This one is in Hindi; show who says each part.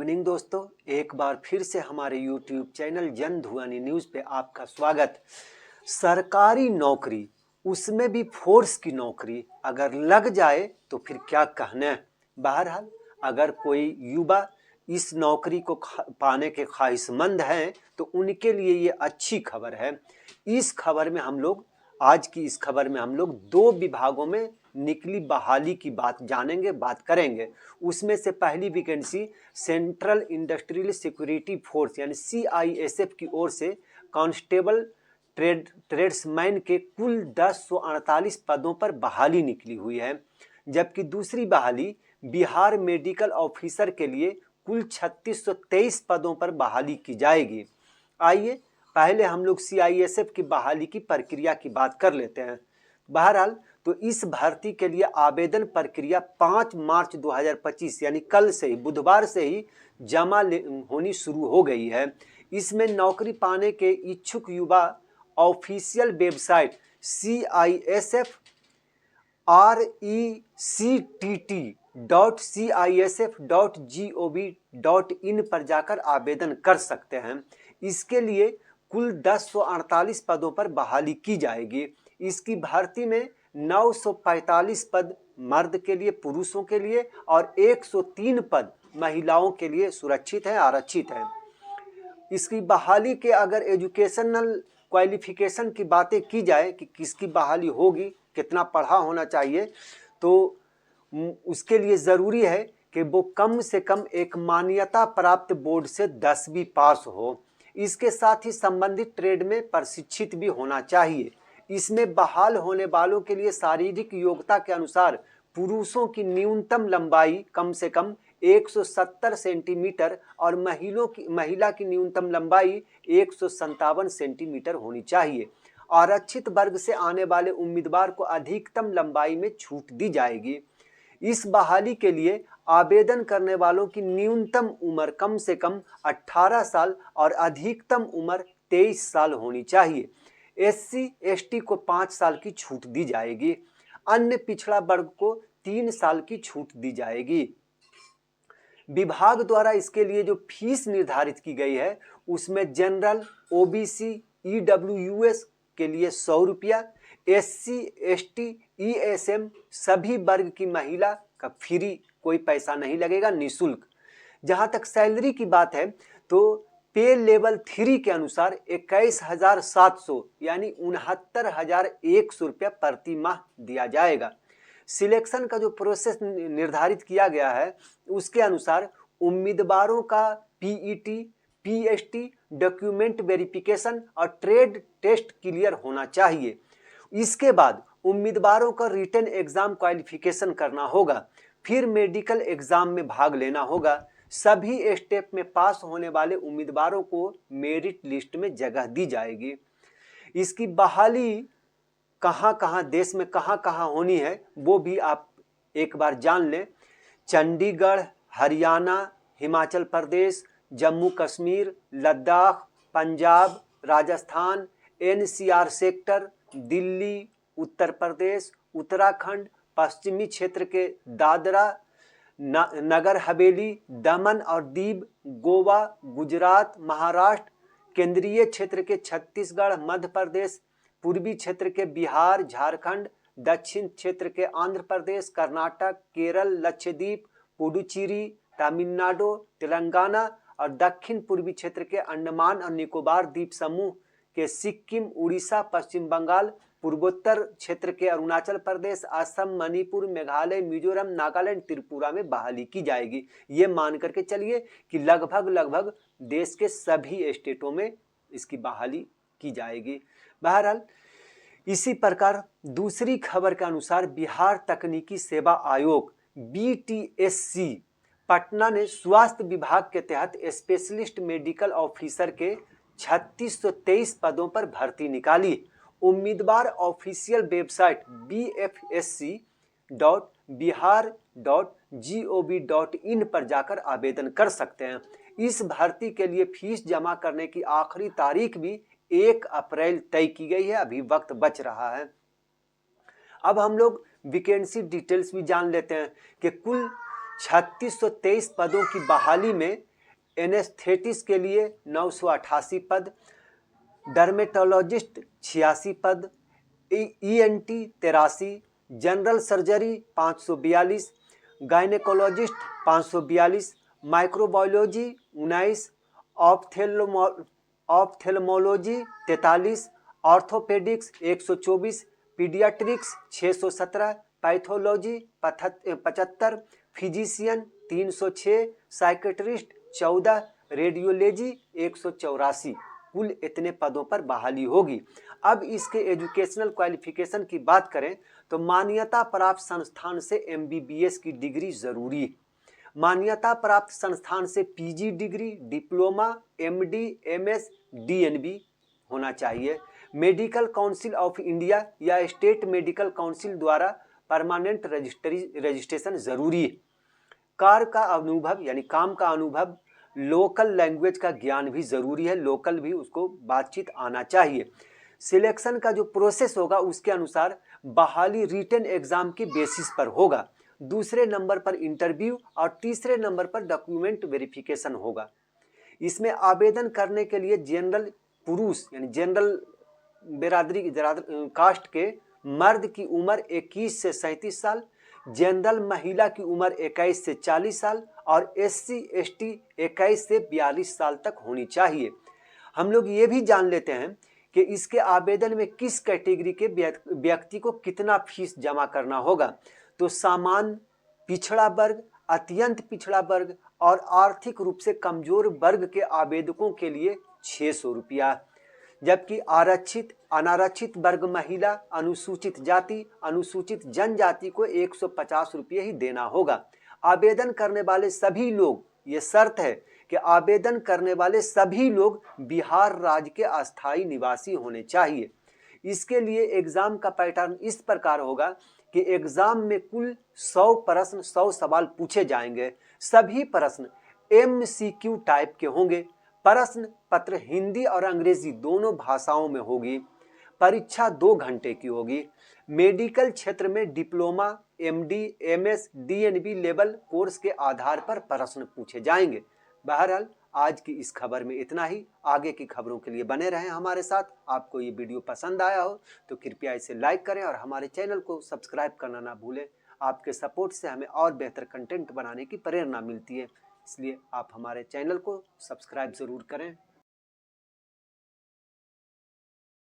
Speaker 1: इवनिंग दोस्तों, एक बार फिर से हमारे YouTube चैनल जन ध्वनि न्यूज़ पे आपका स्वागत। सरकारी नौकरी, उसमें भी फोर्स की नौकरी अगर लग जाए तो फिर क्या कहना। बहरहाल अगर कोई युवा इस नौकरी को पाने के ख्वाहिशमंद हैं तो उनके लिए ये अच्छी खबर है। इस खबर में हम लोग आज की इस खबर में हम लोग दो विभागों में निकली बहाली की बात जानेंगे, बात करेंगे। उसमें से पहली vacancy central industrial security force यानी CISF की ओर से कांस्टेबल ट्रेड्समैन के कुल 1048 पदों पर बहाली निकली हुई है, जबकि दूसरी बहाली बिहार मेडिकल ऑफिसर के लिए कुल 3623 पदों पर बहाली की जाएगी। आइए पहले हम लोग CISF की बहाली की प्रक्रिया की बात कर लेते हैं। बहरहाल तो इस भर्ती के लिए आवेदन प्रक्रिया 5 मार्च 2025 यानी कल से ही, बुधवार से ही जमा होनी शुरू हो गई है। इसमें नौकरी पाने के इच्छुक युवा ऑफिशियल वेबसाइट CISF.rectt.cisf.gov.in पर जाकर आवेदन कर सकते हैं। इसके लिए कुल 1048 पदों पर बहाली की जाएगी। इसकी भर्ती में 945 पद मर्द के लिए, पुरुषों के लिए और 103 पद महिलाओं के लिए सुरक्षित है, आरक्षित है। इसकी बहाली के अगर एजुकेशनल क्वालिफिकेशन की बातें की जाए कि किसकी बहाली होगी, कितना पढ़ा होना चाहिए, तो उसके लिए ज़रूरी है कि वो कम से कम एक मान्यता प्राप्त बोर्ड से 10वीं पास हो। इसके साथ ही संबंधित ट्रेड में प्रशिक्षित भी होना चाहिए। इसमें बहाल होने वालों के लिए शारीरिक योग्यता के अनुसार पुरुषों की न्यूनतम लंबाई कम से कम 170 सेंटीमीटर और महिला की न्यूनतम लंबाई 157 सेंटीमीटर होनी चाहिए। आरक्षित वर्ग से आने वाले उम्मीदवार को अधिकतम लंबाई में छूट दी जाएगी। इस बहाली के लिए आवेदन करने वालों की न्यूनतम उम्र कम से कम 18 साल और अधिकतम उम्र 23 साल होनी चाहिए। SC ST को 5 साल की छूट दी जाएगी। अन्य पिछड़ा वर्ग को 3 साल की छूट दी जाएगी। विभाग द्वारा इसके लिए जो फीस निर्धारित की गई है उसमें जनरल, OBC, EWS के लिए 100 रुपया, SC ST ESM सभी वर्ग की महिला का फ्री, कोई पैसा नहीं लगेगा, निःशुल्क। जहां तक सैलरी की बात है तो पे लेवल 3 के अनुसार 21,700 यानी 69,100 रुपया प्रति माह दिया जाएगा। सिलेक्शन का जो प्रोसेस निर्धारित किया गया है उसके अनुसार उम्मीदवारों का PET, PST, डॉक्यूमेंट वेरिफिकेशन और ट्रेड टेस्ट क्लियर होना चाहिए। इसके बाद उम्मीदवारों का रिटन एग्जाम क्वालिफिकेशन करना होगा, फिर मेडिकल एग्जाम में भाग लेना होगा। सभी स्टेप में पास होने वाले उम्मीदवारों को मेरिट लिस्ट में जगह दी जाएगी। इसकी बहाली कहाँ देश में कहाँ होनी है वो भी आप एक बार जान लें। चंडीगढ़, हरियाणा, हिमाचल प्रदेश, जम्मू कश्मीर, लद्दाख, पंजाब, राजस्थान, NCR सेक्टर, दिल्ली, उत्तर प्रदेश, उत्तराखंड, पश्चिमी क्षेत्र के दादरा नगर हवेली, दमन और दीव, गोवा, गुजरात, महाराष्ट्र, केंद्रीय क्षेत्र के छत्तीसगढ़, मध्य प्रदेश, पूर्वी क्षेत्र के बिहार, झारखंड, दक्षिण क्षेत्र के आंध्र प्रदेश, कर्नाटक, केरल, लक्षद्वीप, पुडुचेरी, तमिलनाडु, तेलंगाना और दक्षिण पूर्वी क्षेत्र के अंडमान और निकोबार द्वीप समूह के सिक्किम, उड़ीसा, पश्चिम बंगाल, पूर्वोत्तर क्षेत्र के अरुणाचल प्रदेश, असम, मणिपुर, मेघालय, मिजोरम, नागालैंड, त्रिपुरा में बहाली की जाएगी। ये मान करके चलिए कि लगभग देश के सभी स्टेटों में इसकी बहाली की जाएगी। बहरहाल इसी प्रकार दूसरी खबर के अनुसार बिहार तकनीकी सेवा आयोग BTSC पटना ने स्वास्थ्य विभाग के तहत स्पेशलिस्ट मेडिकल ऑफिसर के 3623 पदों पर भर्ती निकाली। उम्मीदवार ऑफिशियल वेबसाइट bfsc.bihar.gov.in पर जाकर आवेदन कर सकते हैं। इस भर्ती के लिए फीस जमा करने की आखिरी तारीख भी 1 अप्रैल तय की गई है, अभी वक्त बच रहा है। अब हम लोग वैकेंसी डिटेल्स भी जान लेते हैं कि कुल 3623 पदों की बहाली में एनेस्थेटिस्ट के लिए 988 पद, डर्मेटोलॉजिस्ट 86 पद, ENT 83, general surgery 542, gynaecologist 542, microbiology 19, ophthalmology 43, orthopaedics 124, paediatrics 617, pathology 75, physician 306, psychiatrist 14, radiology 184। कुल इतने पदों पर बहाली होगी। अब इसके एजुकेशनल क्वालिफिकेशन की बात करें तो मान्यता प्राप्त संस्थान से MBBS की डिग्री जरूरी है। मान्यता प्राप्त संस्थान से PG degree, diploma, MD, MS, DNB होना चाहिए। मेडिकल काउंसिल ऑफ इंडिया या स्टेट मेडिकल काउंसिल द्वारा परमानेंट रजिस्ट्रेशन जरूरी है। कार्य का अनुभव यानी काम का अनुभव, लोकल लैंग्वेज का ज्ञान भी जरूरी है, लोकल भी उसको बातचीत आना चाहिए। सिलेक्शन का जो प्रोसेस होगा उसके अनुसार बहाली रिटन एग्जाम के बेसिस पर होगा। दूसरे नंबर पर इंटरव्यू और तीसरे नंबर पर डॉक्यूमेंट वेरिफिकेशन होगा। इसमें आवेदन करने के लिए जनरल पुरुष यानी जनरल बिरादरी कास्ट के मर्द की उम्र 21 से 37 साल, जनरल महिला की उम्र 21 से 40 साल और SC ST 21 से 42 साल तक होनी चाहिए। हम लोग ये भी जान लेते हैं कि इसके आवेदन में किस कैटेगरी के व्यक्ति को कितना फीस जमा करना होगा। तो सामान्य, पिछड़ा वर्ग, अत्यंत पिछड़ा वर्ग और आर्थिक रूप से कमजोर वर्ग के आवेदकों के लिए 600 रुपया, जबकि आरक्षित, अनारक्षित वर्ग, महिला, अनुसूचित जाति, अनुसूचित जनजाति को 150 रुपये ही देना होगा। आवेदन करने वाले सभी लोग, ये शर्त है कि आवेदन करने वाले सभी लोग बिहार राज्य के अस्थायी निवासी होने चाहिए। इसके लिए एग्जाम का पैटर्न इस प्रकार होगा कि एग्जाम में कुल 100 प्रश्न, 100 सवाल पूछे जाएंगे। सभी प्रश्न MCQ टाइप के होंगे। प्रश्न पत्र हिंदी और अंग्रेजी दोनों भाषाओं में होगी। परीक्षा 2 घंटे की होगी। मेडिकल क्षेत्र में diploma, MD, MS, DNB level course के आधार पर प्रश्न पूछे जाएंगे। बहरहाल आज की इस खबर में इतना ही। आगे की खबरों के लिए बने रहें हमारे साथ। आपको ये वीडियो पसंद आया हो तो कृपया इसे लाइक करें और हमारे चैनल को सब्सक्राइब करना ना भूलें। आपके सपोर्ट से हमें और बेहतर कंटेंट बनाने की प्रेरणा मिलती है, इसलिए आप हमारे चैनल को सब्सक्राइब ज़रूर करें।